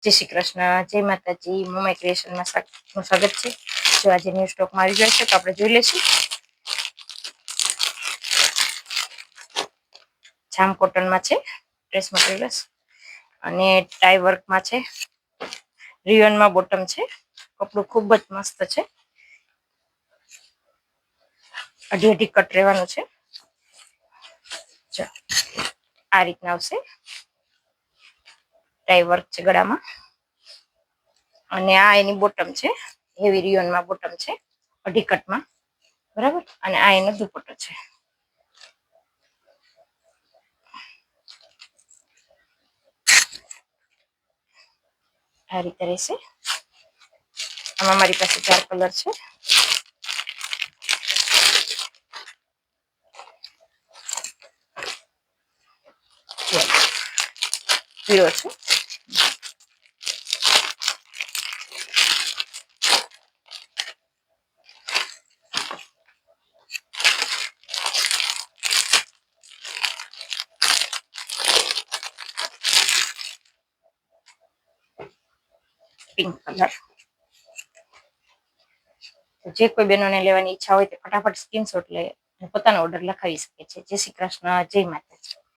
જય શ્રી કૃષ્ણ, જય માતાજી, મમ્મી ક્રિએશનમાં નું સ્વાગત છે। જો આજે ન્યૂ સ્ટોકમાં આવી ગયો છે તો આપણે જોઈ લઈશું। જામ કોટનમાં છે ડ્રેસ મટીરિયલ્સ અને ટાઈ વર્કમાં છે, રિયોનમાં બોટમ છે। કપડું ખૂબ જ મસ્ત છે, અઢી અઢી કટ રહેવાનું છે। આ રીતના આવશે, ટાઈ વર્ક છે ગળામાં અને આ એની બોટમ છે, હેવી રિયોનમાં બોટમ છે અઢી કટમાં, બરાબર। અને આ એનો દુપટ્ટો છે। આ રીતે રહેશે। આમાં મારી પાસે 4 કલર છે। પીળો છે, પિંક કલર। જે કોઈ બહેનોને લેવાની ઈચ્છા હોય તે ફટાફટ સ્ક્રીનશોટ લઈ પોતાનો ઓર્ડર લખાવી શકે છે। જય શ્રી કૃષ્ણ, જય માતાજી।